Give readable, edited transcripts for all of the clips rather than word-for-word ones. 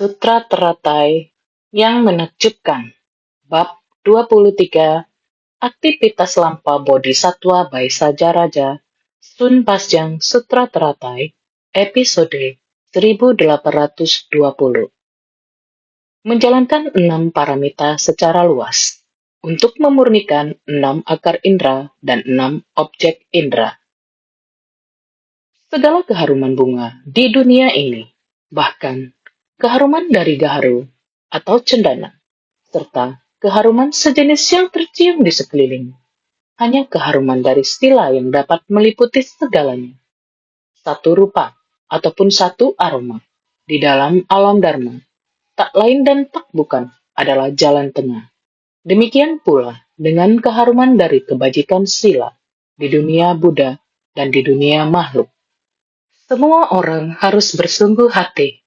Sutra teratai yang menakjubkan. Bab 23. Aktivitas Lampa Bodhisatwa Baisa Raja Sun Pasjang Sutra Teratai Episode 1820. Menjalankan 6 paramita secara luas untuk memurnikan 6 akar indera dan 6 objek indera. Segala keharuman bunga di dunia ini, bahkan keharuman dari gaharu atau cendana, serta keharuman sejenis yang tercium di sekeliling, hanya keharuman dari stila yang dapat meliputi segalanya. Satu rupa ataupun satu aroma di dalam alam dharma, tak lain dan tak bukan adalah jalan tengah. Demikian pula dengan keharuman dari kebajikan sila di dunia Buddha dan di dunia makhluk. Semua orang harus bersungguh hati.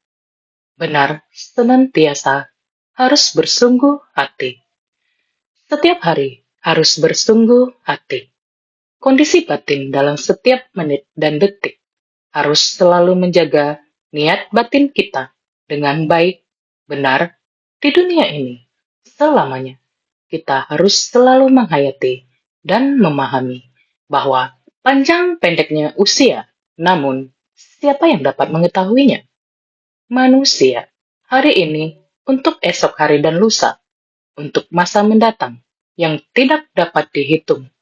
Benar, senantiasa harus bersungguh hati. Setiap hari harus bersungguh hati. Kondisi batin dalam setiap menit dan detik harus selalu menjaga niat batin kita dengan baik, benar, di dunia ini. Selamanya kita harus selalu menghayati dan memahami bahwa panjang pendeknya usia, namun siapa yang dapat mengetahuinya? Manusia, hari ini, untuk esok hari dan lusa, untuk masa mendatang, yang tidak dapat dihitung,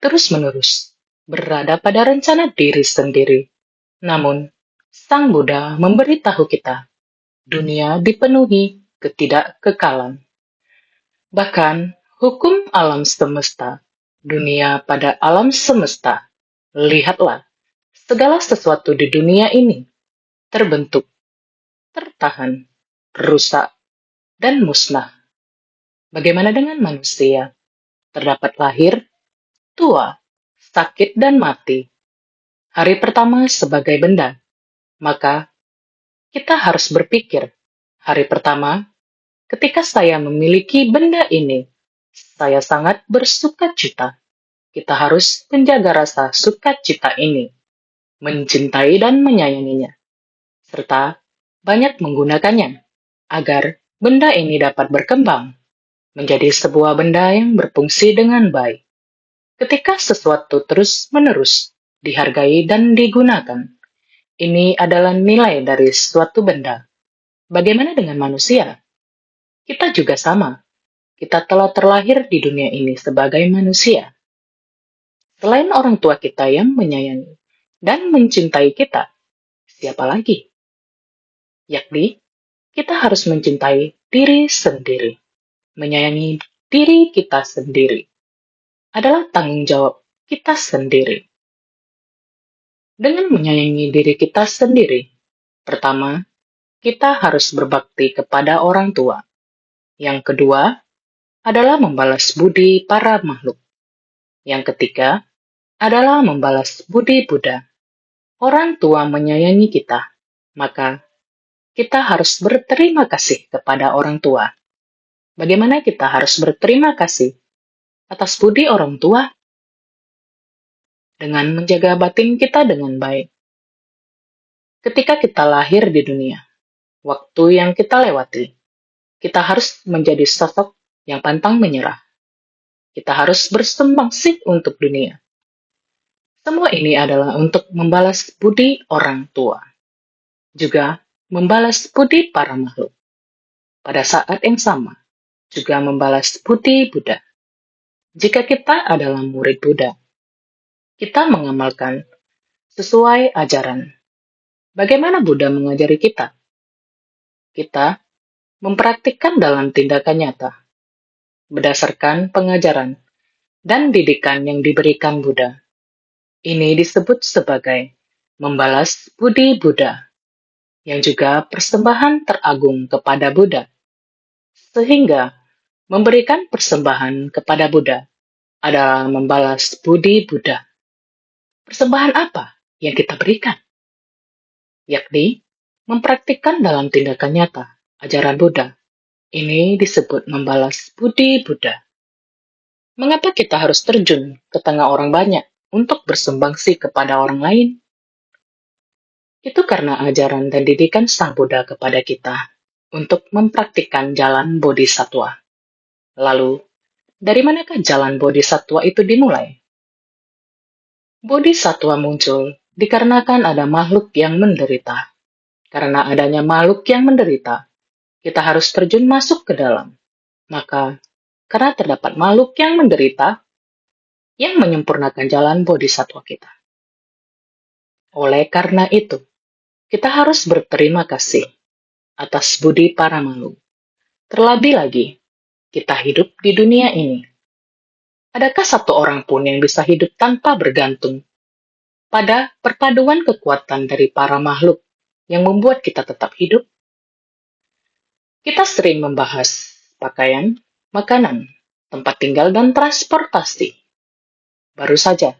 terus-menerus, berada pada rencana diri sendiri. Namun, Sang Buddha memberitahu kita, dunia dipenuhi ketidakkekalan. Bahkan, hukum alam semesta, dunia pada alam semesta, lihatlah, segala sesuatu di dunia ini terbentuk, tertahan, rusak, dan musnah. Bagaimana dengan manusia? Terdapat lahir, tua, sakit, dan mati. Hari pertama sebagai benda, maka kita harus berpikir, hari pertama, ketika saya memiliki benda ini, saya sangat bersukacita. Kita harus menjaga rasa sukacita ini, mencintai dan menyayanginya, serta banyak menggunakannya, agar benda ini dapat berkembang menjadi sebuah benda yang berfungsi dengan baik. Ketika sesuatu terus-menerus dihargai dan digunakan, ini adalah nilai dari suatu benda. Bagaimana dengan manusia? Kita juga sama. Kita telah terlahir di dunia ini sebagai manusia. Selain orang tua kita yang menyayangi dan mencintai kita, siapa lagi? Yakni, kita harus mencintai diri sendiri. Menyayangi diri kita sendiri adalah tanggung jawab kita sendiri. Dengan menyayangi diri kita sendiri, pertama, kita harus berbakti kepada orang tua. Yang kedua adalah membalas budi para makhluk. Yang ketiga adalah membalas budi Buddha. Orang tua menyayangi kita, maka kita harus berterima kasih kepada orang tua. Bagaimana kita harus berterima kasih atas budi orang tua? Dengan menjaga batin kita dengan baik. Ketika kita lahir di dunia, waktu yang kita lewati, kita harus menjadi sosok yang pantang menyerah. Kita harus bersumbangsi untuk dunia. Semua ini adalah untuk membalas budi orang tua. Juga membalas budi para makhluk. Pada saat yang sama, juga membalas budi Buddha. Jika kita adalah murid Buddha, kita mengamalkan sesuai ajaran. Bagaimana Buddha mengajari kita? Kita mempraktikkan dalam tindakan nyata, berdasarkan pengajaran dan didikan yang diberikan Buddha. Ini disebut sebagai membalas budi Buddha, yang juga persembahan teragung kepada Buddha. Sehingga memberikan persembahan kepada Buddha adalah membalas budi Buddha. Persembahan apa yang kita berikan? Yakni mempraktikkan dalam tindakan nyata ajaran Buddha. Ini disebut membalas budi Buddha. Mengapa kita harus terjun ke tengah orang banyak untuk bersumbangsi kepada orang lain? Itu karena ajaran dan didikan Sang Buddha kepada kita untuk mempraktikkan jalan bodhisattva. Lalu, dari manakah jalan bodhisattva itu dimulai? Bodhisattva muncul dikarenakan ada makhluk yang menderita. Karena adanya makhluk yang menderita, kita harus terjun masuk ke dalam. Maka, karena terdapat makhluk yang menderita, yang menyempurnakan jalan bodhisattva kita. Oleh karena itu, kita harus berterima kasih atas budi para makhluk. Terlebih lagi, kita hidup di dunia ini. Adakah satu orang pun yang bisa hidup tanpa bergantung pada perpaduan kekuatan dari para makhluk yang membuat kita tetap hidup? Kita sering membahas pakaian, makanan, tempat tinggal, dan transportasi. Baru saja,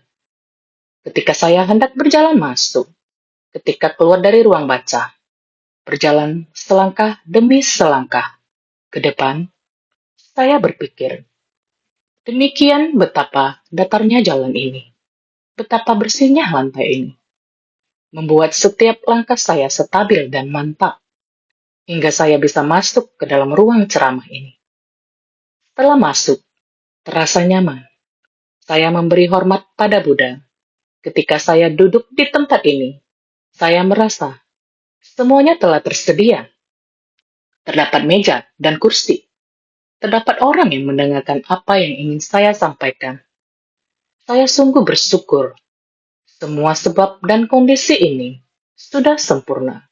ketika saya hendak berjalan masuk, ketika keluar dari ruang baca, berjalan selangkah demi selangkah ke depan, saya berpikir, demikian betapa datarnya jalan ini, betapa bersihnya lantai ini, membuat setiap langkah saya stabil dan mantap, hingga saya bisa masuk ke dalam ruang ceramah ini. Setelah masuk, terasa nyaman. Saya memberi hormat pada Buddha. Ketika saya duduk di tempat ini, saya merasa semuanya telah tersedia. Terdapat meja dan kursi. Terdapat orang yang mendengarkan apa yang ingin saya sampaikan. Saya sungguh bersyukur. Semua sebab dan kondisi ini sudah sempurna.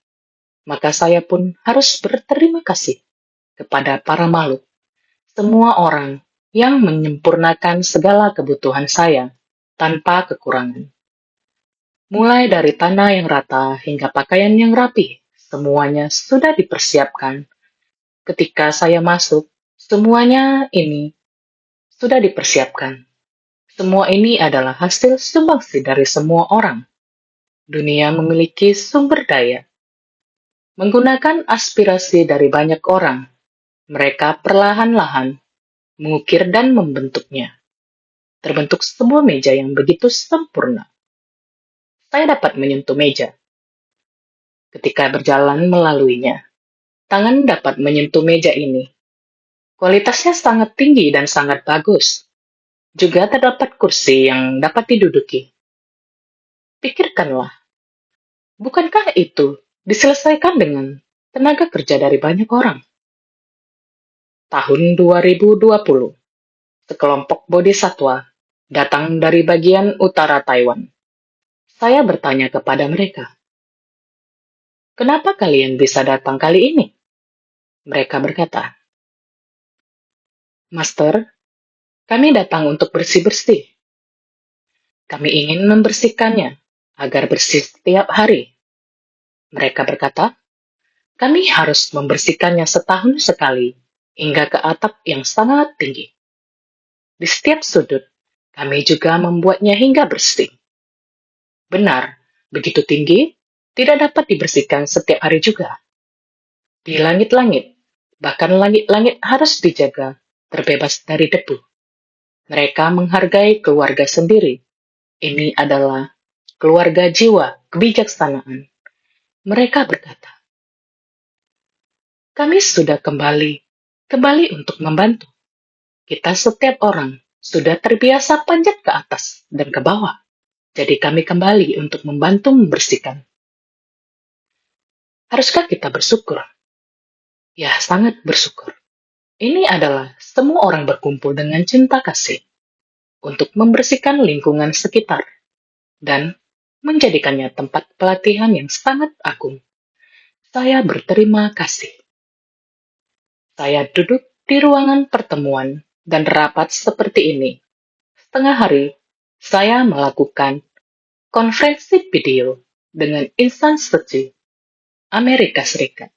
Maka saya pun harus berterima kasih kepada para makhluk, semua orang yang menyempurnakan segala kebutuhan saya tanpa kekurangan. Mulai dari tanah yang rata hingga pakaian yang rapi, semuanya sudah dipersiapkan. Ketika saya masuk, semuanya ini sudah dipersiapkan. Semua ini adalah hasil sumbangsi dari semua orang. Dunia memiliki sumber daya. Menggunakan aspirasi dari banyak orang, mereka perlahan-lahan mengukir dan membentuknya. Terbentuk sebuah meja yang begitu sempurna. Saya dapat menyentuh meja. Ketika berjalan melaluinya, tangan dapat menyentuh meja ini. Kualitasnya sangat tinggi dan sangat bagus. Juga terdapat kursi yang dapat diduduki. Pikirkanlah, bukankah itu diselesaikan dengan tenaga kerja dari banyak orang? Tahun 2020, sekelompok bodhisattva datang dari bagian utara Taiwan. Saya bertanya kepada mereka, "Kenapa kalian bisa datang kali ini?" Mereka berkata, "Master, kami datang untuk bersih-bersih. Kami ingin membersihkannya agar bersih setiap hari." Mereka berkata, "Kami harus membersihkannya setahun sekali hingga ke atap yang sangat tinggi. Di setiap sudut, kami juga membuatnya hingga bersih." Benar, begitu tinggi, tidak dapat dibersihkan setiap hari juga. Di langit-langit, bahkan langit-langit harus dijaga terbebas dari debu. Mereka menghargai keluarga sendiri. Ini adalah keluarga jiwa kebijaksanaan. Mereka berkata, "Kami sudah kembali untuk membantu. Kita setiap orang sudah terbiasa panjat ke atas dan ke bawah. Jadi kami kembali untuk membantu membersihkan." Haruskah kita bersyukur? Ya, sangat bersyukur. Ini adalah semua orang berkumpul dengan cinta kasih untuk membersihkan lingkungan sekitar dan menjadikannya tempat pelatihan yang sangat agung. Saya berterima kasih. Saya duduk di ruangan pertemuan dan rapat seperti ini. Setengah hari, saya melakukan konferensi video dengan instansi Amerika Serikat.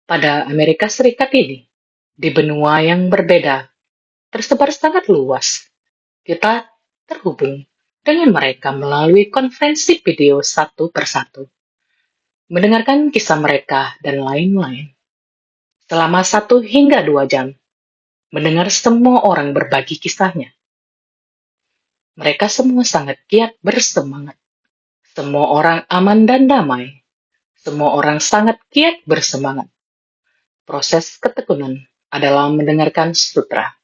Pada Amerika Serikat ini, di benua yang berbeda, tersebar sangat luas. Kita terhubung dengan mereka melalui konferensi video satu persatu, mendengarkan kisah mereka dan lain-lain. Selama 1 hingga 2 jam, mendengar semua orang berbagi kisahnya. Mereka semua sangat giat bersemangat. Semua orang aman dan damai. Semua orang sangat giat bersemangat. proses ketekunan adalah mendengarkan sutra.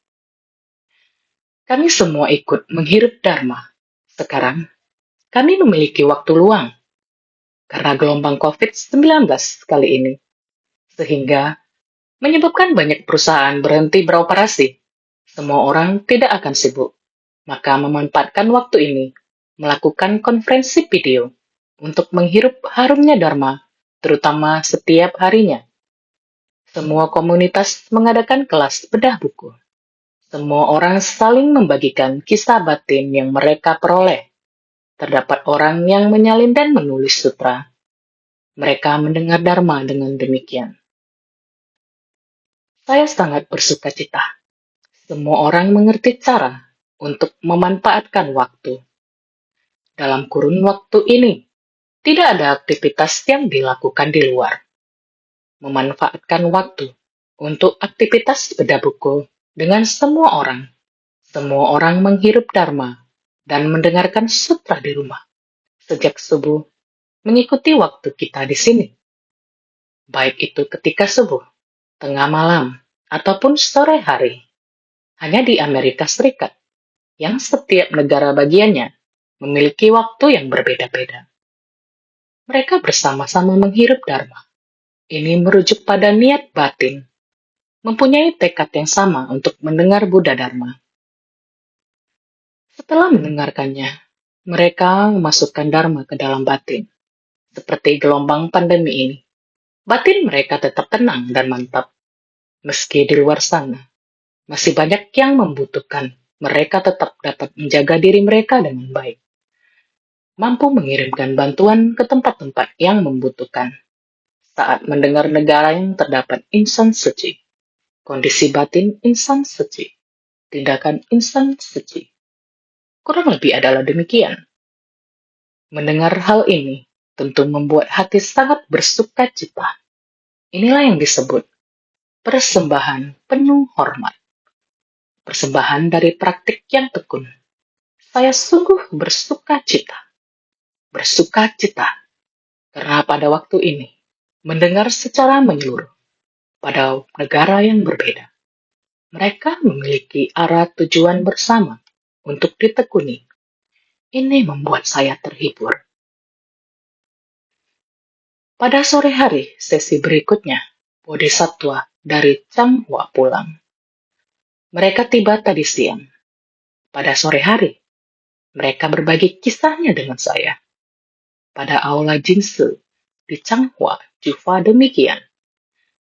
Kami semua ikut menghirup Dharma. Sekarang, kami memiliki waktu luang karena gelombang COVID-19 kali ini, sehingga menyebabkan banyak perusahaan berhenti beroperasi. Semua orang tidak akan sibuk, maka memanfaatkan waktu ini melakukan konferensi video untuk menghirup harumnya Dharma, terutama setiap harinya. Semua komunitas mengadakan kelas bedah buku. Semua orang saling membagikan kisah batin yang mereka peroleh. Terdapat orang yang menyalin dan menulis sutra. Mereka mendengar Dharma dengan demikian. Saya sangat bersuka cita. Semua orang mengerti cara untuk memanfaatkan waktu. Dalam kurun waktu ini, tidak ada aktivitas yang dilakukan di luar. Memanfaatkan waktu untuk aktivitas bedah buku dengan semua orang. Semua orang menghirup Dharma dan mendengarkan sutra di rumah. Sejak subuh, mengikuti waktu kita di sini. Baik itu ketika subuh, tengah malam, ataupun sore hari. Hanya di Amerika Serikat, yang setiap negara bagiannya memiliki waktu yang berbeda-beda. Mereka bersama-sama menghirup Dharma. Ini merujuk pada niat batin, mempunyai tekad yang sama untuk mendengar Buddha Dharma. Setelah mendengarkannya, mereka memasukkan Dharma ke dalam batin. Seperti gelombang pandemi ini, batin mereka tetap tenang dan mantap. Meski di luar sana, masih banyak yang membutuhkan, mereka tetap dapat menjaga diri mereka dengan baik. Mampu mengirimkan bantuan ke tempat-tempat yang membutuhkan. Saat mendengar negara yang terdapat insan suci, kondisi batin insan suci, tindakan insan suci. Kurang lebih adalah demikian. Mendengar hal ini tentu membuat hati sangat bersuka cita. Inilah yang disebut persembahan penuh hormat. Persembahan dari praktik yang tekun. Saya sungguh bersuka cita. Bersuka cita. Karena pada waktu ini, mendengar secara menyeluruh pada negara yang berbeda. Mereka memiliki arah tujuan bersama untuk ditekuni. Ini membuat saya terhibur. Pada sore hari sesi berikutnya, Bodhisattva dari Changhua pulang. Mereka tiba tadi siang. Pada sore hari, mereka berbagi kisahnya dengan saya. Pada aula Jinsu di Changhua, Juva demikian.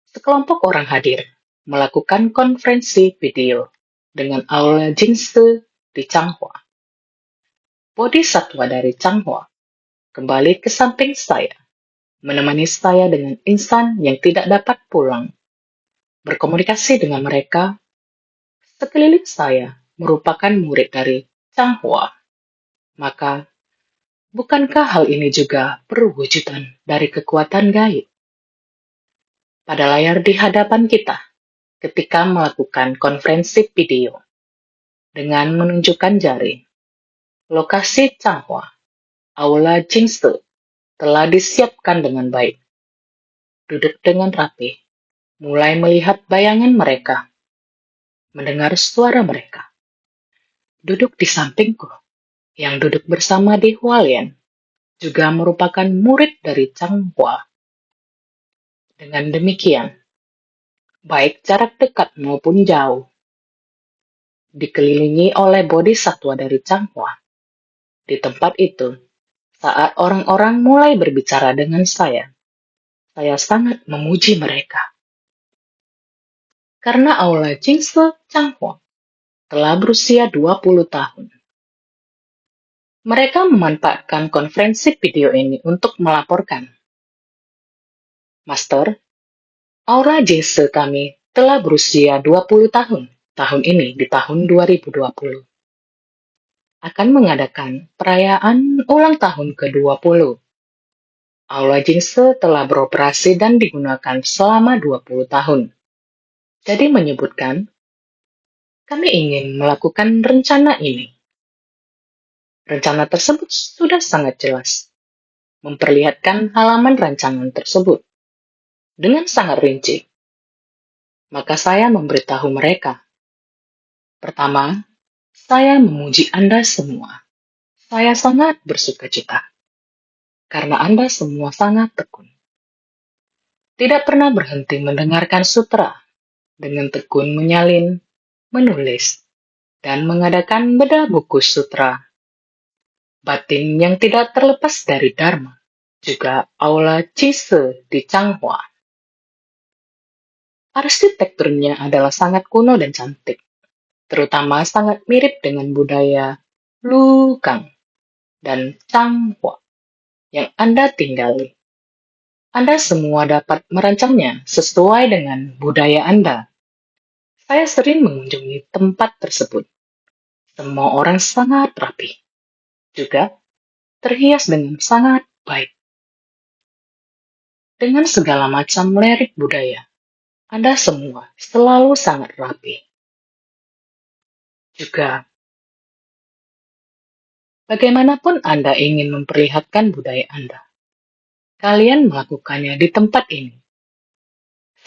Sekelompok orang hadir melakukan konferensi video dengan aula Jinsu di Changhua. Bodhisattva dari Changhua kembali ke samping saya, menemani saya dengan insan yang tidak dapat pulang. Berkomunikasi dengan mereka, sekeliling saya merupakan murid dari Changhua. Maka, bukankah hal ini juga perwujudan dari kekuatan gaib? Pada layar di hadapan kita, ketika melakukan konferensi video, dengan menunjukkan jari, lokasi Changhua, aula Jingsu, telah disiapkan dengan baik. Duduk dengan rapi, mulai melihat bayangan mereka, mendengar suara mereka. Duduk di sampingku, yang duduk bersama di Hualien, juga merupakan murid dari Changhua. Dengan demikian, baik jarak dekat maupun jauh, dikelilingi oleh bodhisattva dari Changhua. Di tempat itu, saat orang-orang mulai berbicara dengan saya sangat memuji mereka. Karena aula Jingsu Changhua telah berusia 20 tahun. Mereka memanfaatkan konferensi video ini untuk melaporkan. Master, aula Jingsu kami telah berusia 20 tahun. Tahun ini di tahun 2020. Akan mengadakan perayaan ulang tahun ke-20. Aula Jingsu telah beroperasi dan digunakan selama 20 tahun. Jadi menyebutkan, kami ingin melakukan rencana ini. Rencana tersebut sudah sangat jelas. Memperlihatkan halaman rancangan tersebut. Dengan sangat rinci. Maka saya memberitahu mereka. Pertama, saya memuji Anda semua. Saya sangat bersukacita karena Anda semua sangat tekun. Tidak pernah berhenti mendengarkan sutra, dengan tekun menyalin, menulis, dan mengadakan bedah buku sutra. Batin yang tidak terlepas dari Dharma, juga Aula Cise di Changhua. Arsitekturnya adalah sangat kuno dan cantik, terutama sangat mirip dengan budaya Lukang dan Changhua yang Anda tinggali. Anda semua dapat merancangnya sesuai dengan budaya Anda. Saya sering mengunjungi tempat tersebut. Semua orang sangat rapi, juga terhias dengan sangat baik. Dengan segala macam lirik budaya, Anda semua selalu sangat rapi. Juga, bagaimanapun Anda ingin memperlihatkan budaya Anda, kalian melakukannya di tempat ini.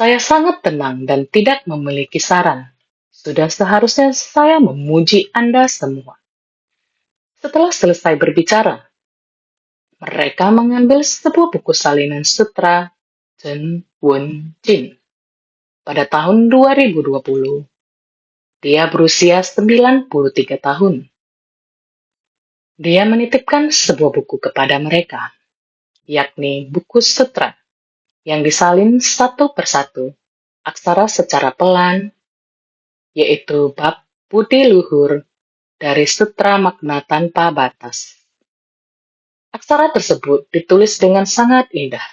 Saya sangat tenang dan tidak memiliki saran. Sudah seharusnya saya memuji Anda semua. Setelah selesai berbicara, mereka mengambil sebuah buku salinan sutra Zhen Wen Jin. Pada tahun 2020, dia berusia 93 tahun. Dia menitipkan sebuah buku kepada mereka, yakni buku sutra, yang disalin satu persatu, aksara secara pelan, yaitu bab budi luhur dari Sutra Makna Tanpa Batas. Aksara tersebut ditulis dengan sangat indah.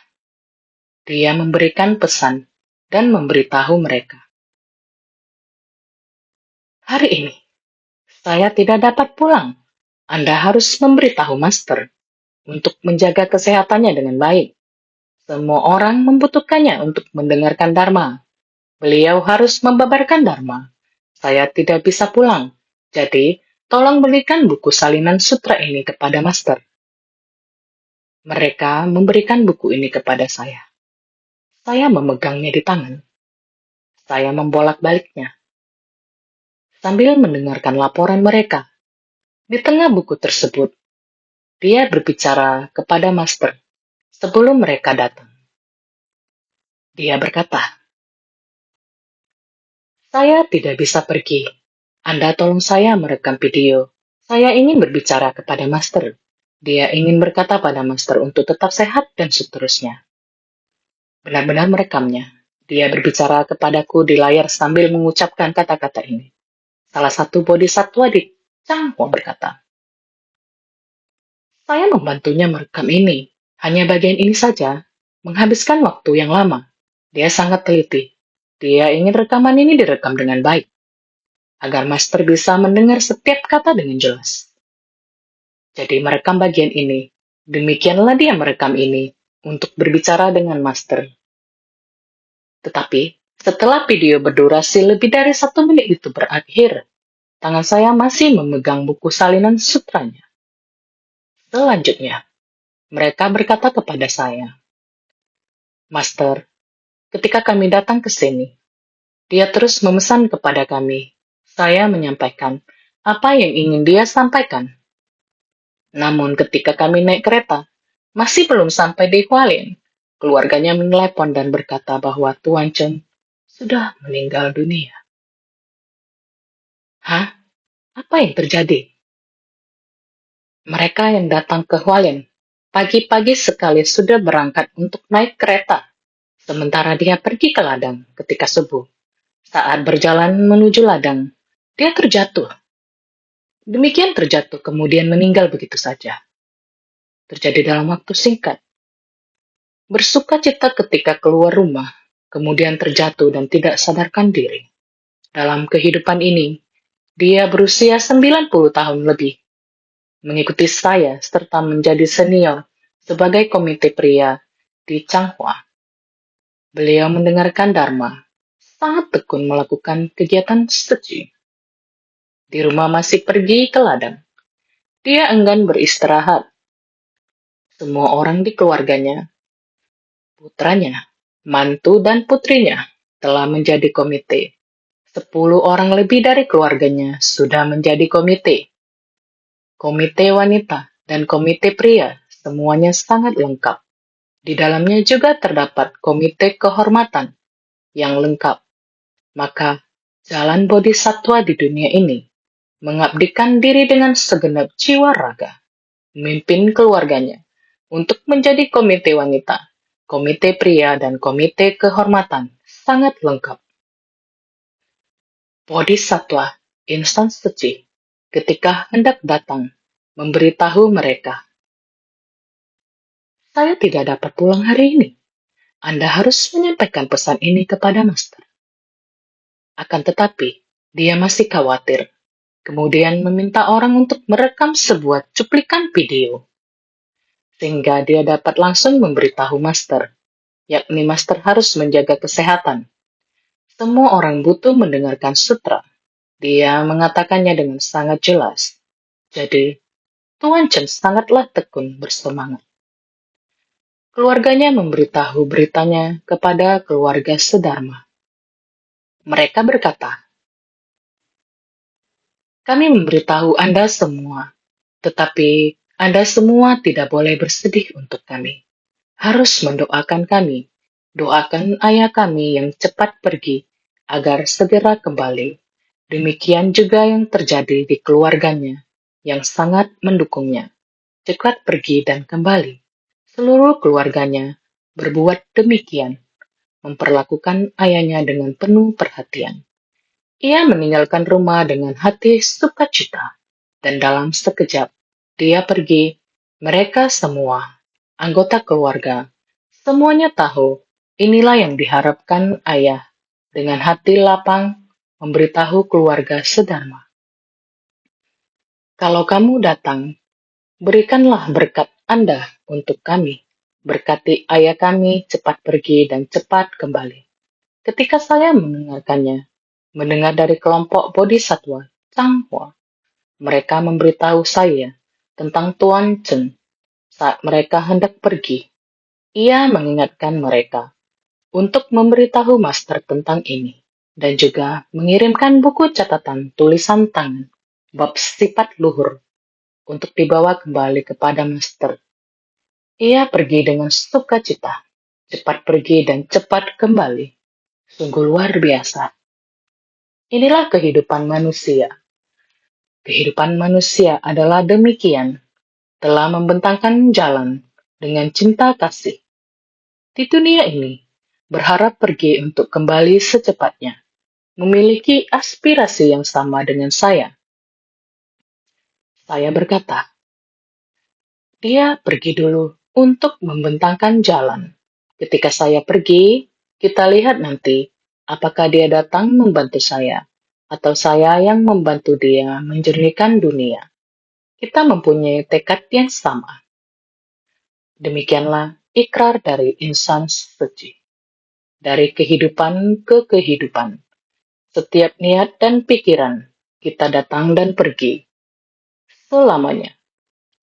Dia memberikan pesan dan memberitahu mereka. Hari ini, saya tidak dapat pulang. Anda harus memberitahu Master untuk menjaga kesehatannya dengan baik. Semua orang membutuhkannya untuk mendengarkan Dharma. Beliau harus membabarkan Dharma. Saya tidak bisa pulang, jadi tolong berikan buku salinan sutra ini kepada Master. Mereka memberikan buku ini kepada saya. Saya memegangnya di tangan. Saya membolak-baliknya. Sambil mendengarkan laporan mereka. Di tengah buku tersebut, dia berbicara kepada Master sebelum mereka datang. Dia berkata, "Saya tidak bisa pergi. Anda tolong saya merekam video. Saya ingin berbicara kepada Master." Dia ingin berkata pada Master untuk tetap sehat dan seterusnya. Benar-benar merekamnya. Dia berbicara kepadaku di layar sambil mengucapkan kata-kata ini. Salah satu bodhisattva di Changhua berkata, "Saya membantunya merekam ini. Hanya bagian ini saja. Menghabiskan waktu yang lama. Dia sangat teliti. Dia ingin rekaman ini direkam dengan baik, agar Master bisa mendengar setiap kata dengan jelas. Jadi merekam bagian ini. Demikianlah dia merekam ini untuk berbicara dengan Master. Tetapi, setelah video berdurasi lebih dari 1 menit itu berakhir, tangan saya masih memegang buku salinan sutranya. Selanjutnya, mereka berkata kepada saya, "Master, ketika kami datang ke sini, dia terus memesan kepada kami. Saya menyampaikan apa yang ingin dia sampaikan. Namun ketika kami naik kereta, masih belum sampai di Hualien, keluarganya menelepon dan berkata bahwa Tuan Chen sudah meninggal dunia." Hah? Apa yang terjadi? Mereka yang datang ke Hualien pagi-pagi sekali sudah berangkat untuk naik kereta, sementara dia pergi ke ladang ketika subuh. Saat berjalan menuju ladang, dia terjatuh. Demikian terjatuh kemudian meninggal begitu saja. Terjadi dalam waktu singkat. Bersukacita ketika keluar rumah, kemudian terjatuh dan tidak sadarkan diri. Dalam kehidupan ini, dia berusia 90 tahun lebih. Mengikuti saya serta menjadi senior sebagai komite pria di Changhua. Beliau mendengarkan Dharma, sangat tekun melakukan kegiatan suci. Di rumah masih pergi ke ladang. Dia enggan beristirahat. Semua orang di keluarganya, putranya, mantu dan putrinya, telah menjadi komite. 10 orang lebih dari keluarganya sudah menjadi komite. Komite wanita dan komite pria, semuanya sangat lengkap. Di dalamnya juga terdapat komite kehormatan yang lengkap. Maka, jalan bodhisatwa di dunia ini mengabdikan diri dengan segenap jiwa raga, memimpin keluarganya untuk menjadi komite wanita, komite pria, dan komite kehormatan sangat lengkap. Bodhisatwa, insan suci, ketika hendak datang, memberitahu mereka, "Saya tidak dapat pulang hari ini. Anda harus menyampaikan pesan ini kepada Master." Akan tetapi, dia masih khawatir. Kemudian meminta orang untuk merekam sebuah cuplikan video, sehingga dia dapat langsung memberitahu Master, yakni Master harus menjaga kesehatan. Semua orang butuh mendengarkan sutra. Dia mengatakannya dengan sangat jelas. Jadi, Tuan Chen sangatlah tekun bersemangat. Keluarganya memberitahu beritanya kepada keluarga sedharma. Mereka berkata, "Kami memberitahu Anda semua, tetapi Anda semua tidak boleh bersedih untuk kami. Harus mendoakan kami. Doakan ayah kami yang cepat pergi agar segera kembali. Demikian juga yang terjadi di keluarganya yang sangat mendukungnya. Cepat pergi dan kembali." Seluruh keluarganya berbuat demikian, memperlakukan ayahnya dengan penuh perhatian. Ia meninggalkan rumah dengan hati sukacita, dan dalam sekejap dia pergi. Mereka semua, anggota keluarga, semuanya tahu inilah yang diharapkan ayah. Dengan hati lapang, memberitahu keluarga sedharma, "Kalau kamu datang, berikanlah berkat Anda untuk kami. Berkati ayah kami cepat pergi dan cepat kembali." Ketika saya mendengarkannya, mendengar dari kelompok bodhisatwa Changhua, mereka memberitahu saya tentang Tuan Chen saat mereka hendak pergi. Ia mengingatkan mereka untuk memberitahu Master tentang ini, dan juga mengirimkan buku catatan tulisan tangan bab sifat luhur untuk dibawa kembali kepada Master. Ia pergi dengan sukacita, cepat pergi dan cepat kembali. Sungguh luar biasa. Inilah kehidupan manusia. Kehidupan manusia adalah demikian, telah membentangkan jalan dengan cinta kasih. Di dunia ini, berharap pergi untuk kembali secepatnya, memiliki aspirasi yang sama dengan saya. Saya berkata, "Dia pergi dulu untuk membentangkan jalan. Ketika saya pergi, kita lihat nanti apakah dia datang membantu saya, atau saya yang membantu dia menjernihkan dunia. Kita mempunyai tekad yang sama." Demikianlah ikrar dari insan suci. Dari kehidupan ke kehidupan, setiap niat dan pikiran, kita datang dan pergi. Selamanya,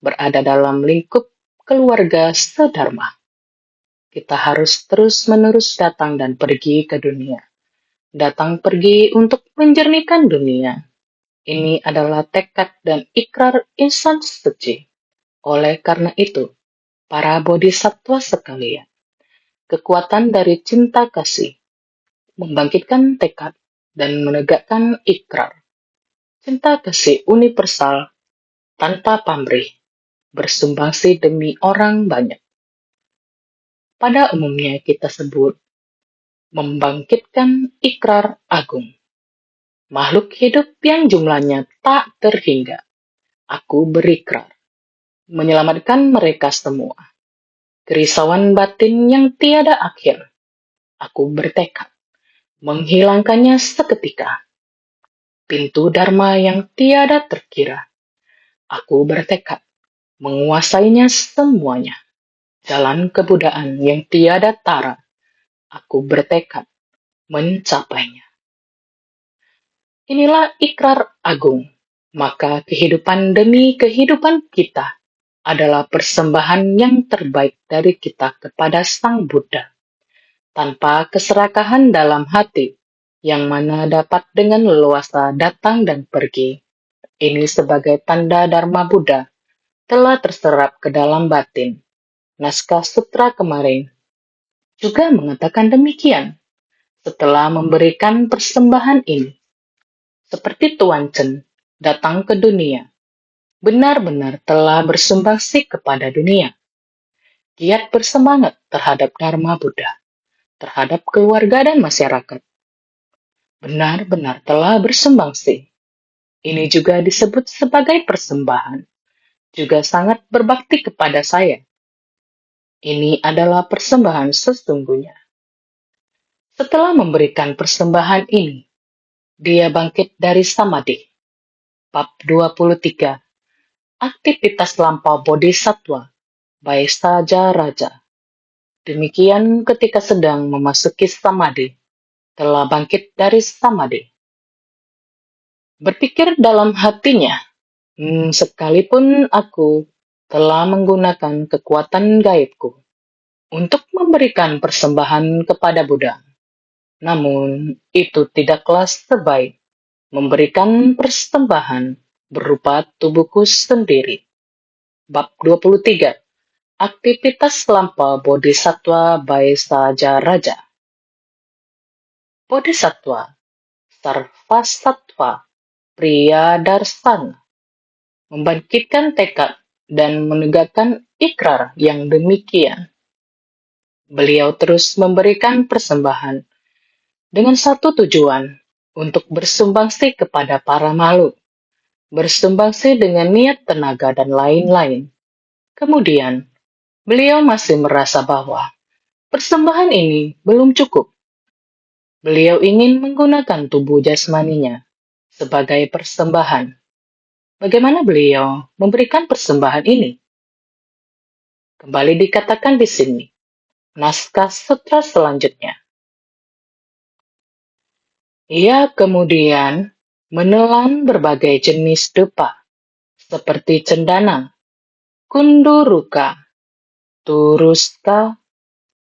berada dalam lingkup keluarga sedharma. Kita harus terus-menerus datang dan pergi ke dunia. Datang pergi untuk menjernihkan dunia. Ini adalah tekad dan ikrar insan suci. Oleh karena itu, para bodhisatwa sekalian, kekuatan dari cinta kasih membangkitkan tekad dan menegakkan ikrar. Cinta kasih universal tanpa pamrih, bersumbangsi demi orang banyak. Pada umumnya kita sebut membangkitkan ikrar agung. Makhluk hidup yang jumlahnya tak terhingga. Aku berikrar menyelamatkan mereka semua. Kerisauan batin yang tiada akhir. Aku bertekad menghilangkannya seketika. Pintu dharma yang tiada terkira. Aku bertekad menguasainya semuanya. Jalan kebudayaan yang tiada tara. Aku bertekad mencapainya. Inilah ikrar agung. Maka kehidupan demi kehidupan kita adalah persembahan yang terbaik dari kita kepada Sang Buddha. tanpa keserakahan dalam hati, yang mana dapat dengan leluasa datang dan pergi. Ini sebagai tanda Dharma Buddha telah terserap ke dalam batin. Naskah sutra kemarin juga mengatakan demikian. Setelah memberikan persembahan ini, seperti Tuan Chen datang ke dunia, benar-benar telah bersumbangsi kepada dunia. Giat bersemangat terhadap Dharma Buddha, terhadap keluarga dan masyarakat. Benar-benar telah bersumbangsi. Ini juga disebut sebagai persembahan. Juga sangat berbakti kepada saya. Ini adalah persembahan sesungguhnya. Setelah memberikan persembahan ini, dia bangkit dari samadhi. Bab 23. Aktivitas lampau bodhisattva, Vaissaja Raja. Demikian ketika sedang memasuki samadhi, telah bangkit dari samadhi. Berpikir dalam hatinya, sekalipun aku telah menggunakan kekuatan gaibku untuk memberikan persembahan kepada Buddha, namun itu tidaklah sebaik memberikan persembahan berupa tubuhku sendiri. Bab 23. Aktivitas lampau bodhisattva Vaissaja Raja. Bodhisattva, Sarvasattva, pria darsana, membangkitkan tekad dan menegakkan ikrar yang demikian. Beliau terus memberikan persembahan dengan satu tujuan, untuk bersumbangsi kepada para makhluk, bersumbangsi dengan niat tenaga dan lain-lain. Kemudian, beliau masih merasa bahwa persembahan ini belum cukup. Beliau ingin menggunakan tubuh jasmaninya sebagai persembahan. Bagaimana beliau memberikan persembahan ini? Kembali dikatakan di sini, naskah sutra selanjutnya. Ia kemudian menelan berbagai jenis dupa, seperti cendana, kunduruka, turuska,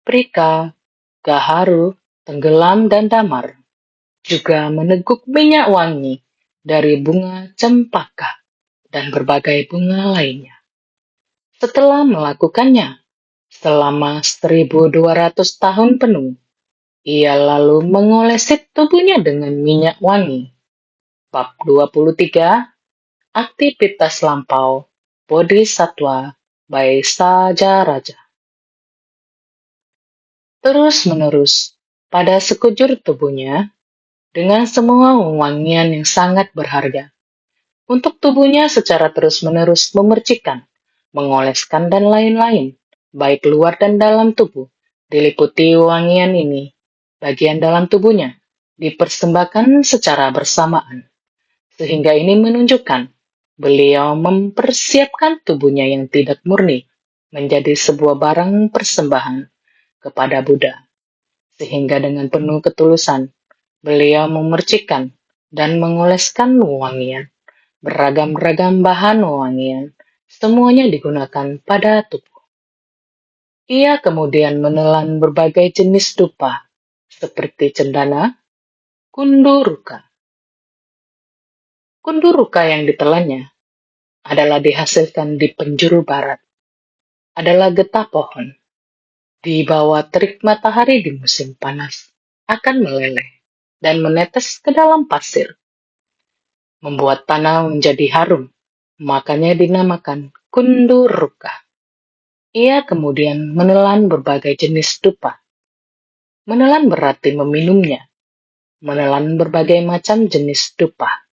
prika, gaharu, tenggelam, dan damar. Juga meneguk minyak wangi dari bunga cempaka dan berbagai bunga lainnya. Setelah melakukannya selama 1200 tahun penuh, ia lalu mengolesi tubuhnya dengan minyak wangi. Bab 23. Aktivitas lampau bodhisattva Vaissaja Raja. Terus-menerus pada sekujur tubuhnya dengan semua wangian yang sangat berharga. Untuk tubuhnya secara terus-menerus memercikan, mengoleskan, dan lain-lain, baik luar dan dalam tubuh, diliputi wangian ini. Bagian dalam tubuhnya dipersembahkan secara bersamaan, sehingga ini menunjukkan beliau mempersiapkan tubuhnya yang tidak murni menjadi sebuah barang persembahan kepada Buddha, sehingga dengan penuh ketulusan beliau memercikan dan mengoleskan wangian, beragam-ragam bahan wangian, semuanya digunakan pada tubuh. Ia kemudian menelan berbagai jenis dupa, seperti cendana, kunduruka. Kunduruka yang ditelannya adalah dihasilkan di penjuru barat, adalah getah pohon. Di bawah terik matahari di musim panas, akan meleleh dan menetes ke dalam pasir, membuat tanah menjadi harum, makanya dinamakan kunduruka. Ia kemudian menelan berbagai jenis dupa. Menelan berarti meminumnya. Menelan berbagai macam jenis dupa.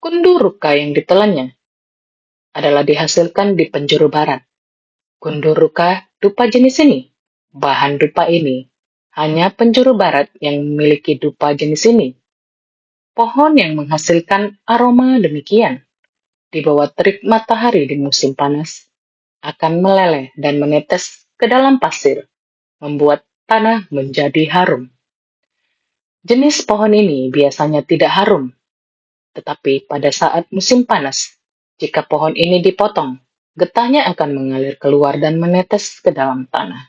Kunduruka yang ditelannya adalah dihasilkan di penjuru barat. Kunduruka dupa jenis ini, bahan dupa ini, hanya penjuru barat yang memiliki dupa jenis ini. Pohon yang menghasilkan aroma demikian di bawah terik matahari di musim panas akan meleleh dan menetes ke dalam pasir, membuat tanah menjadi harum. Jenis pohon ini biasanya tidak harum, tetapi pada saat musim panas, jika pohon ini dipotong, getahnya akan mengalir keluar dan menetes ke dalam tanah.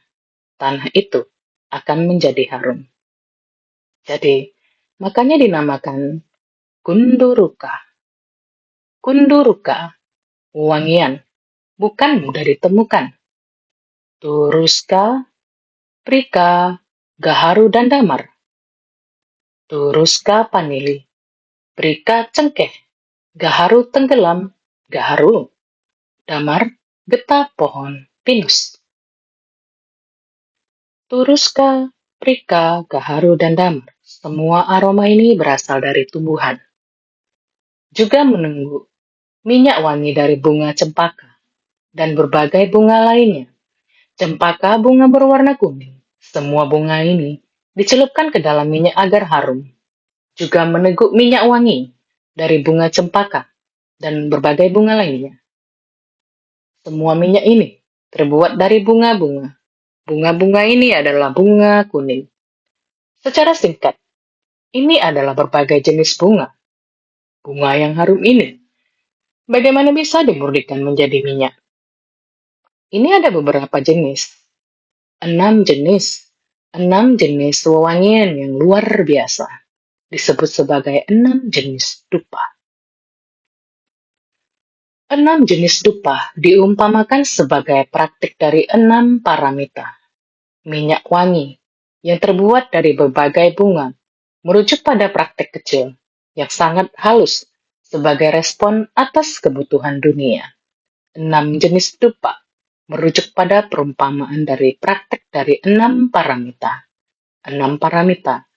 tanah itu akan menjadi harum. Jadi, makanya dinamakan kunduruka. Kunduruka, wangian, bukan mudah ditemukan. Turuska, Prika, Gaharu, dan Damar. Turuska panili, Prika cengkeh, Gaharu tenggelam, Gaharu. Damar, getah pohon pinus. Turuska, Prika, Gaharu, dan Damar. Semua aroma ini berasal dari tumbuhan. Juga menunggu minyak wangi dari bunga cempaka dan berbagai bunga lainnya. Cempaka bunga berwarna kuning. Semua bunga ini dicelupkan ke dalam minyak agar harum. Juga meneguk minyak wangi dari bunga cempaka dan berbagai bunga lainnya. Semua minyak ini terbuat dari bunga-bunga. Bunga-bunga ini adalah bunga kuning. Secara singkat, ini adalah berbagai jenis bunga. Bunga yang harum ini bagaimana bisa dimurnikan menjadi minyak? Ini ada beberapa jenis. 6 jenis. 6 jenis wewangian yang luar biasa. Disebut sebagai 6 jenis dupa. 6 jenis dupa diumpamakan sebagai praktik dari 6 paramita. Minyak wangi yang terbuat dari berbagai bunga merujuk pada praktik kecil yang sangat halus sebagai respon atas kebutuhan dunia. 6 jenis dupa merujuk pada perumpamaan dari praktik dari 6 paramita. 6 paramita,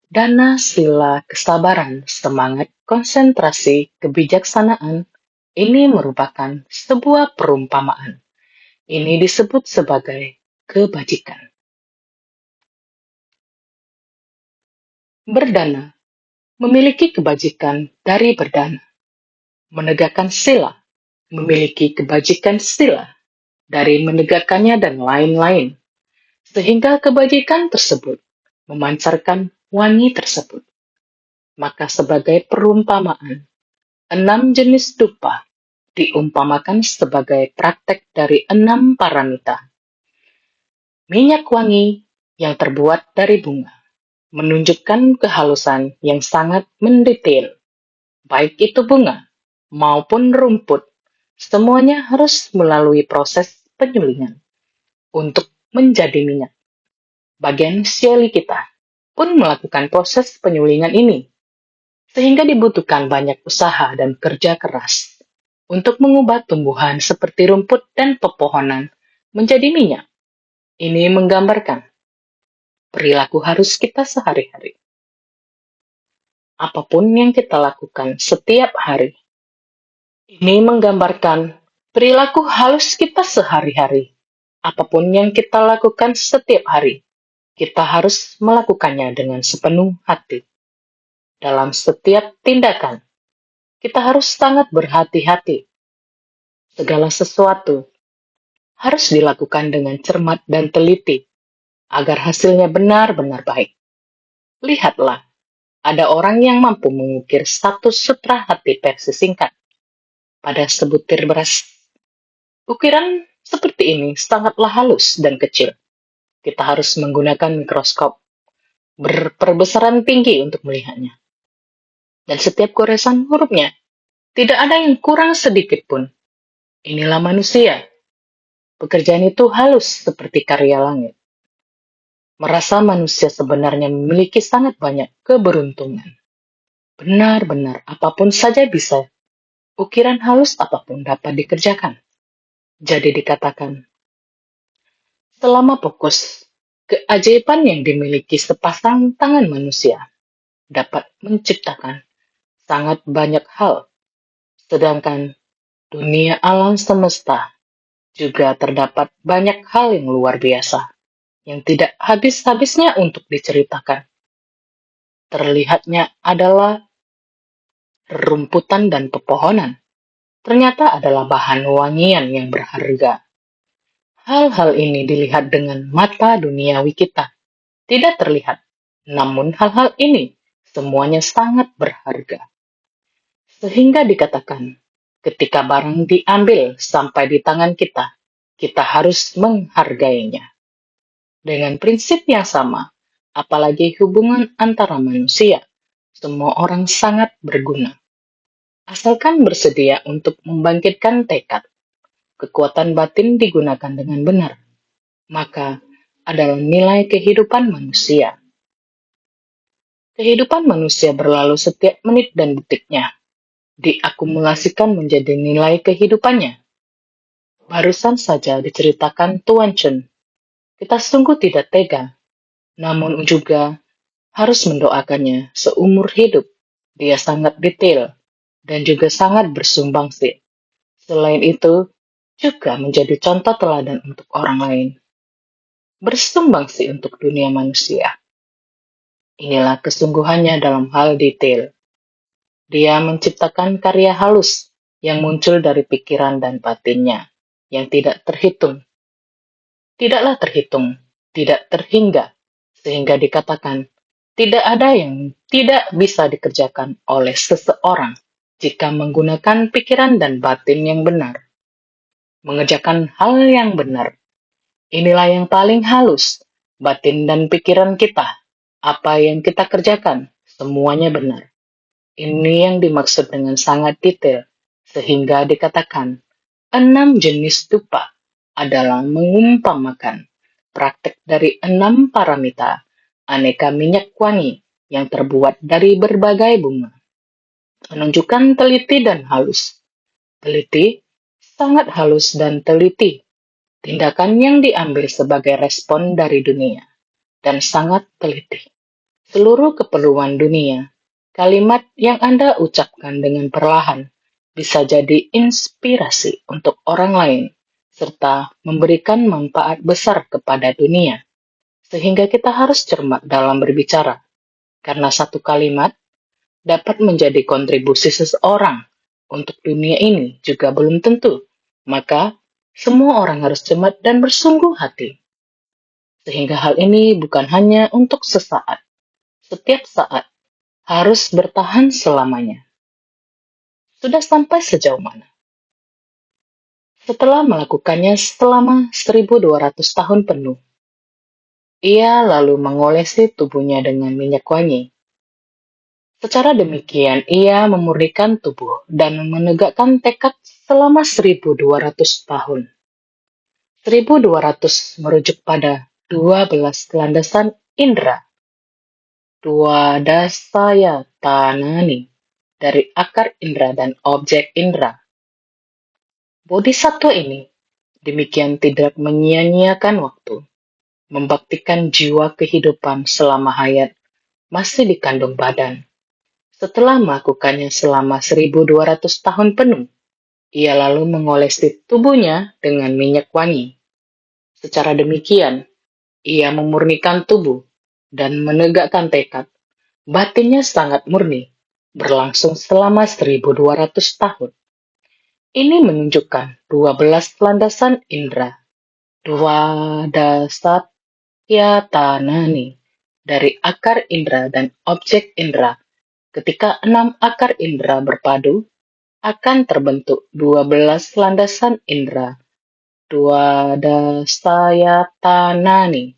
dana, sila, kesabaran, semangat, konsentrasi, kebijaksanaan, ini merupakan sebuah perumpamaan. Ini disebut sebagai kebajikan. Berdana, memiliki kebajikan dari berdana. Menegakkan sila, memiliki kebajikan sila dari menegakkannya dan lain-lain. Sehingga kebajikan tersebut memancarkan wangi tersebut. Maka sebagai perumpamaan, 6 jenis dupa diumpamakan sebagai praktek dari 6 paramita. Minyak wangi yang terbuat dari bunga menunjukkan kehalusan yang sangat mendetail. Baik itu bunga maupun rumput, semuanya harus melalui proses penyulingan untuk menjadi minyak. Bagian seli kita pun melakukan proses penyulingan ini, sehingga dibutuhkan banyak usaha dan kerja keras untuk mengubah tumbuhan seperti rumput dan pepohonan menjadi minyak. Ini menggambarkan perilaku harus kita sehari-hari. Apapun yang kita lakukan setiap hari, ini menggambarkan perilaku halus kita sehari-hari. Apapun yang kita lakukan setiap hari, kita harus melakukannya dengan sepenuh hati. Dalam setiap tindakan, kita harus sangat berhati-hati. Segala sesuatu harus dilakukan dengan cermat dan teliti, agar hasilnya benar-benar baik. Lihatlah, ada orang yang mampu mengukir satu sutra hati versi singkat pada sebutir beras. Ukiran seperti ini sangatlah halus dan kecil. Kita harus menggunakan mikroskop berperbesaran tinggi untuk melihatnya. Dan setiap goresan hurufnya, tidak ada yang kurang sedikit pun. Inilah manusia. Pekerjaan itu halus seperti karya langit. Merasa manusia sebenarnya memiliki sangat banyak keberuntungan. Benar-benar apapun saja bisa. Ukiran halus apapun dapat dikerjakan. Jadi dikatakan, selama fokus, keajaiban yang dimiliki sepasang tangan manusia dapat menciptakan sangat banyak hal. Sedangkan dunia alam semesta juga terdapat banyak hal yang luar biasa yang tidak habis-habisnya untuk diceritakan. Terlihatnya adalah rumputan dan pepohonan. Ternyata adalah bahan wangian yang berharga. Hal-hal ini dilihat dengan mata duniawi kita. Tidak terlihat. Namun hal-hal ini semuanya sangat berharga. Sehingga dikatakan, ketika barang diambil sampai di tangan kita, kita harus menghargainya. Dengan prinsip yang sama, apalagi hubungan antara manusia, semua orang sangat berguna. Asalkan bersedia untuk membangkitkan tekad, kekuatan batin digunakan dengan benar, maka adalah nilai kehidupan manusia. Kehidupan manusia berlalu setiap menit dan detiknya, diakumulasikan menjadi nilai kehidupannya. Barusan saja diceritakan Tuan Chen, kita sungguh tidak tega, namun juga harus mendoakannya seumur hidup. Dia sangat detail dan juga sangat bersumbangsi. Selain itu, juga menjadi contoh teladan untuk orang lain. Bersumbangsi untuk dunia manusia. Inilah kesungguhannya dalam hal detail. Dia menciptakan karya halus yang muncul dari pikiran dan batinnya, yang tidak terhitung. Tidaklah terhitung, tidak terhingga, sehingga dikatakan, tidak ada yang tidak bisa dikerjakan oleh seseorang jika menggunakan pikiran dan batin yang benar. Mengerjakan hal yang benar. Inilah yang paling halus, batin dan pikiran kita. Apa yang kita kerjakan, semuanya benar. Ini yang dimaksud dengan sangat detail, sehingga dikatakan 6 jenis dupa adalah mengumpamakan praktek dari 6 paramita, aneka minyak wangi yang terbuat dari berbagai bunga. Menunjukkan teliti dan halus. Teliti, sangat halus dan teliti. Tindakan yang diambil sebagai respon dari dunia, dan sangat teliti. Seluruh keperluan dunia, kalimat yang Anda ucapkan dengan perlahan bisa jadi inspirasi untuk orang lain, serta memberikan manfaat besar kepada dunia. Sehingga kita harus cermat dalam berbicara, karena satu kalimat dapat menjadi kontribusi seseorang untuk dunia ini juga belum tentu. Maka, semua orang harus cermat dan bersungguh hati. Sehingga hal ini bukan hanya untuk sesaat, setiap saat harus bertahan selamanya. Sudah sampai sejauh mana? Setelah melakukannya selama 1200 tahun penuh, ia lalu mengolesi tubuhnya dengan minyak wangi. Secara demikian, ia memurnikan tubuh dan menegakkan tekad selama 1200 tahun. 1200 merujuk pada 12 landasan indera. Dwadasaya tanani dari akar indera dan objek indera. Bodhisattva ini demikian tidak menyia-nyiakan waktu, membaktikan jiwa kehidupan selama hayat masih dikandung badan. Setelah melakukannya selama 1200 tahun penuh, ia lalu mengolesi tubuhnya dengan minyak wangi. Secara demikian, ia memurnikan tubuh dan menegakkan tekad. Batinnya sangat murni, berlangsung selama 1200 tahun. Ini menunjukkan 12 landasan indera, Dwadasatya tanani, dari akar indera dan objek indera. Ketika 6 akar indera berpadu, akan terbentuk 12 landasan indera, Dwadasaya tanani.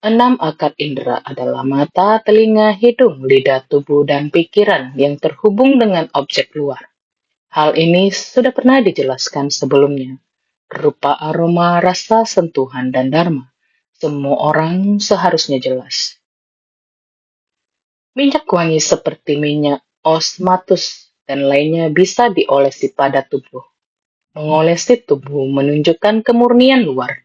6 akar indera adalah mata, telinga, hidung, lidah, tubuh, dan pikiran yang terhubung dengan objek luar. Hal ini sudah pernah dijelaskan sebelumnya. Rupa, aroma, rasa, sentuhan, dan dharma. Semua orang seharusnya jelas. Minyak wangi seperti minyak osmatus dan lainnya bisa diolesi pada tubuh. Mengolesi tubuh menunjukkan kemurnian luar.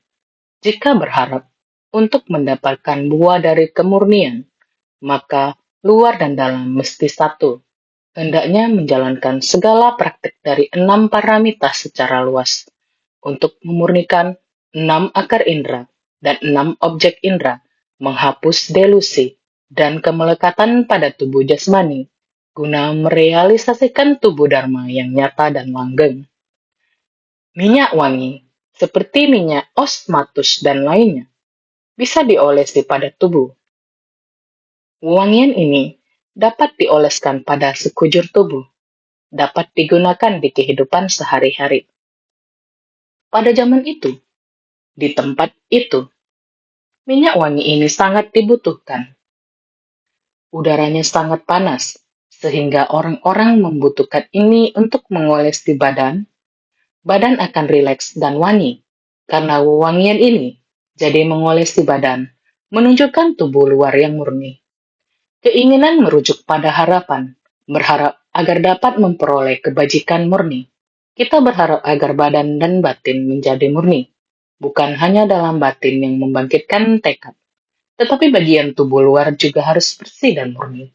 Jika berharap untuk mendapatkan buah dari kemurnian, maka luar dan dalam mesti satu. Hendaknya menjalankan segala praktik dari 6 paramita secara luas untuk memurnikan 6 akar indera dan 6 objek indera, menghapus delusi dan kemelekatan pada tubuh jasmani, guna merealisasikan tubuh dharma yang nyata dan langgeng. Minyak wangi, seperti minyak osmatus dan lainnya, bisa diolesi pada tubuh. Wangian ini dapat dioleskan pada sekujur tubuh, dapat digunakan di kehidupan sehari-hari. Pada zaman itu, di tempat itu, Minyak wangi ini sangat dibutuhkan. Udaranya sangat panas, sehingga orang-orang membutuhkan ini untuk mengoles di badan. Badan akan rileks dan wangi. Karena wangian ini, jadi mengoles di badan, menunjukkan tubuh luar yang murni. Keinginan merujuk pada harapan, berharap agar dapat memperoleh kebajikan murni. Kita berharap agar badan dan batin menjadi murni, bukan hanya dalam batin yang membangkitkan tekad, tetapi bagian tubuh luar juga harus bersih dan murni.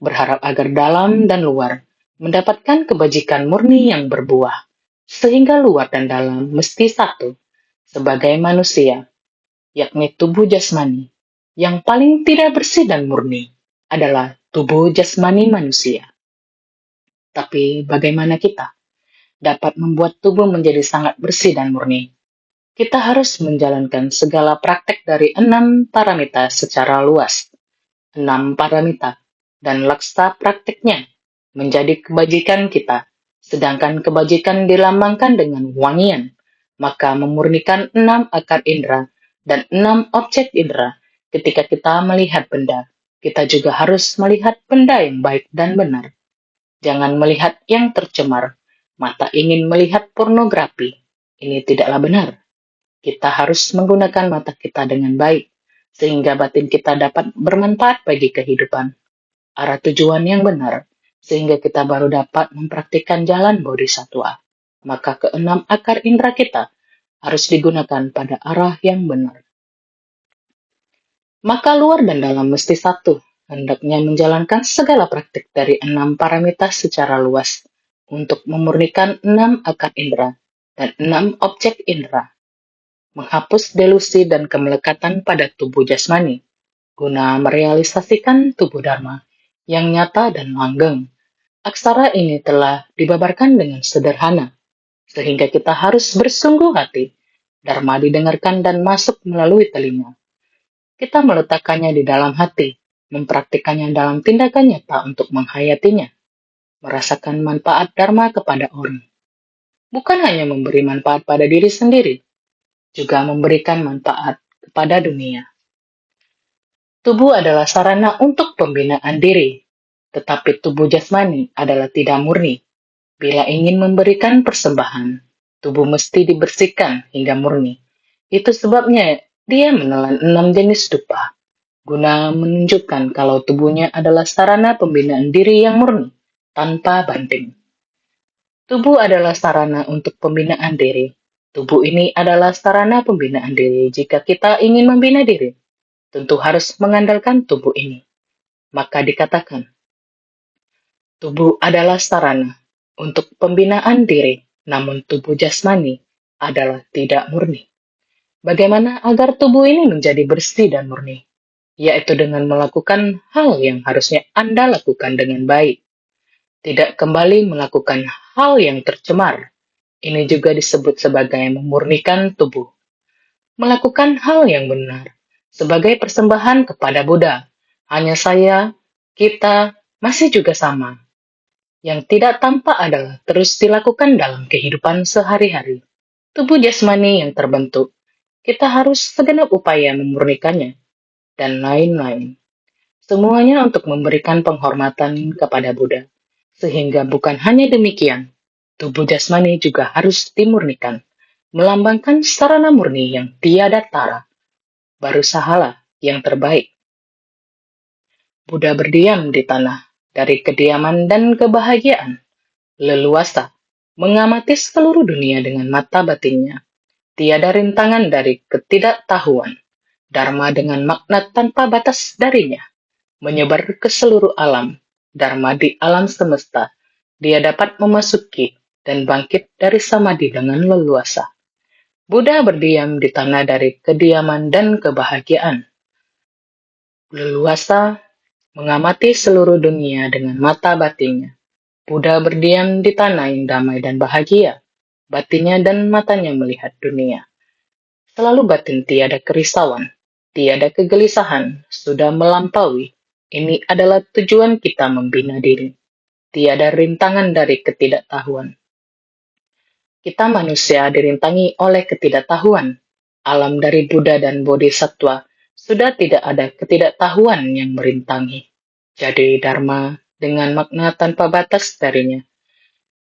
Berharap agar dalam dan luar mendapatkan kebajikan murni yang berbuah, sehingga luar dan dalam mesti satu. Sebagai manusia, yakni tubuh jasmani, yang paling tidak bersih dan murni adalah tubuh jasmani manusia. Tapi bagaimana kita dapat membuat tubuh menjadi sangat bersih dan murni? Kita harus menjalankan segala praktek dari 6 paramita secara luas. 6 paramita dan laksa prakteknya menjadi kebajikan kita, sedangkan kebajikan dilambangkan dengan wangian, maka memurnikan 6 akar indera dan 6 objek indera. Ketika kita melihat benda, kita juga harus melihat benda yang baik dan benar. Jangan melihat yang tercemar. Mata ingin melihat pornografi. Ini tidaklah benar. Kita harus menggunakan mata kita dengan baik, sehingga batin kita dapat bermanfaat bagi kehidupan. Arah tujuan yang benar, sehingga kita baru dapat mempraktikkan jalan bodhisattva. Maka ke 6 akar indera kita harus digunakan pada arah yang benar. Maka luar dan dalam mesti satu, hendaknya menjalankan segala praktik dari 6 paramita secara luas untuk memurnikan 6 akar indera dan 6 objek indera, menghapus delusi dan kemelekatan pada tubuh jasmani, guna merealisasikan tubuh dharma yang nyata dan langgeng. Aksara ini telah dibabarkan dengan sederhana, sehingga kita harus bersungguh hati. Dharma didengarkan dan masuk melalui telinga. Kita meletakkannya di dalam hati, mempraktikannya dalam tindakan nyata untuk menghayatinya, merasakan manfaat dharma kepada orang. Bukan hanya memberi manfaat pada diri sendiri, juga memberikan manfaat kepada dunia. Tubuh adalah sarana untuk pembinaan diri, tetapi tubuh jasmani adalah tidak murni. Bila ingin memberikan persembahan, tubuh mesti dibersihkan hingga murni. Itu sebabnya dia menelan 6 jenis dupa, guna menunjukkan kalau tubuhnya adalah sarana pembinaan diri yang murni, tanpa banding. Tubuh adalah sarana untuk pembinaan diri. Tubuh ini adalah sarana pembinaan diri jika kita ingin membina diri. Tentu harus mengandalkan tubuh ini. Maka dikatakan, tubuh adalah sarana untuk pembinaan diri, namun tubuh jasmani adalah tidak murni. Bagaimana agar tubuh ini menjadi bersih dan murni? Yaitu dengan melakukan hal yang harusnya Anda lakukan dengan baik. Tidak kembali melakukan hal yang tercemar. Ini juga disebut sebagai memurnikan tubuh. Melakukan hal yang benar sebagai persembahan kepada Buddha. Hanya saya, kita, masih juga sama. Yang tidak tampak adalah terus dilakukan dalam kehidupan sehari-hari. Tubuh jasmani yang terbentuk, kita harus segenap upaya memurnikannya, dan lain-lain. Semuanya untuk memberikan penghormatan kepada Buddha. Sehingga bukan hanya demikian, tubuh jasmani juga harus dimurnikan, melambangkan sarana murni yang tiada tara, baru sahalah yang terbaik. Buddha berdiam di tanah dari kediaman dan kebahagiaan, leluasa, mengamati seluruh dunia dengan mata batinnya, tiada rintangan dari ketidaktahuan, dharma dengan makna tanpa batas darinya, menyebar ke seluruh alam, dharma di alam semesta, dia dapat memasuki dan bangkit dari samadhi dengan leluasa. Buddha berdiam di tanah dari kediaman dan kebahagiaan. Leluasa mengamati seluruh dunia dengan mata batinnya. Buddha berdiam di tanah yang damai dan bahagia. Batinnya dan matanya melihat dunia. Selalu batin tiada kerisauan, tiada kegelisahan, sudah melampaui. Ini adalah tujuan kita membina diri. Tiada rintangan dari ketidaktahuan. Kita manusia dirintangi oleh ketidaktahuan. Alam dari Buddha dan Bodhisattva Sudah tidak ada ketidaktahuan yang merintangi. Jadi Dharma dengan makna tanpa batas darinya.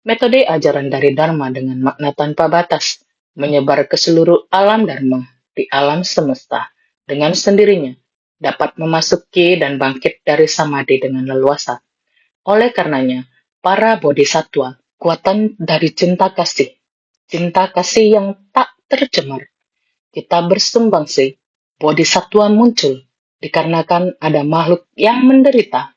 Metode ajaran dari Dharma dengan makna tanpa batas menyebar ke seluruh alam Dharma di alam semesta dengan sendirinya dapat memasuki dan bangkit dari samadhi dengan leluasa. Oleh karenanya, para bodhisattva kuatan dari cinta kasih yang tak tercemar. Kita bersumbangsi, bodhisattva muncul dikarenakan ada makhluk yang menderita.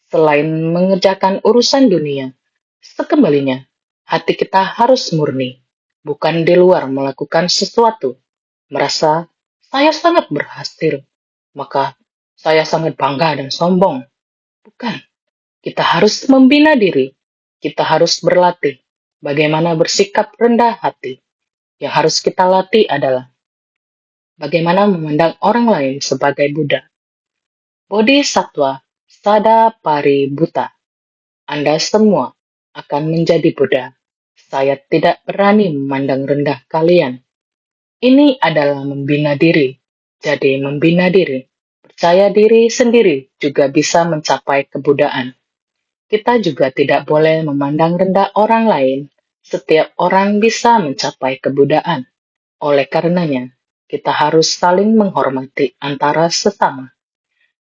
Selain mengerjakan urusan dunia, sekembalinya hati kita harus murni, bukan di luar melakukan sesuatu. Merasa saya sangat berhasil, maka saya sangat bangga dan sombong. Bukan, kita harus membina diri, kita harus berlatih bagaimana bersikap rendah hati. Yang harus kita latih adalah bagaimana memandang orang lain sebagai Buddha. Bodhisattva Sada Pari Buta. Anda semua akan menjadi Buddha. Saya tidak berani memandang rendah kalian. Ini adalah membina diri. Jadi membina diri, percaya diri sendiri juga bisa mencapai kebudaan. Kita juga tidak boleh memandang rendah orang lain. Setiap orang bisa mencapai kebudaan. Oleh karenanya, kita harus saling menghormati antara sesama,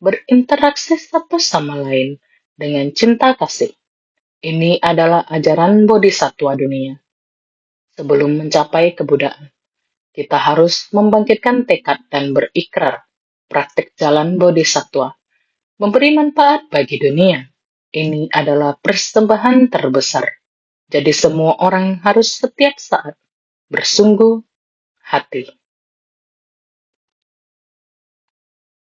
berinteraksi satu sama lain dengan cinta kasih. Ini adalah ajaran bodhisattva dunia. Sebelum mencapai kebudaan, kita harus membangkitkan tekad dan berikrar. Praktik jalan bodhisattva memberi manfaat bagi dunia. Ini adalah persembahan terbesar. Jadi semua orang harus setiap saat bersungguh hati.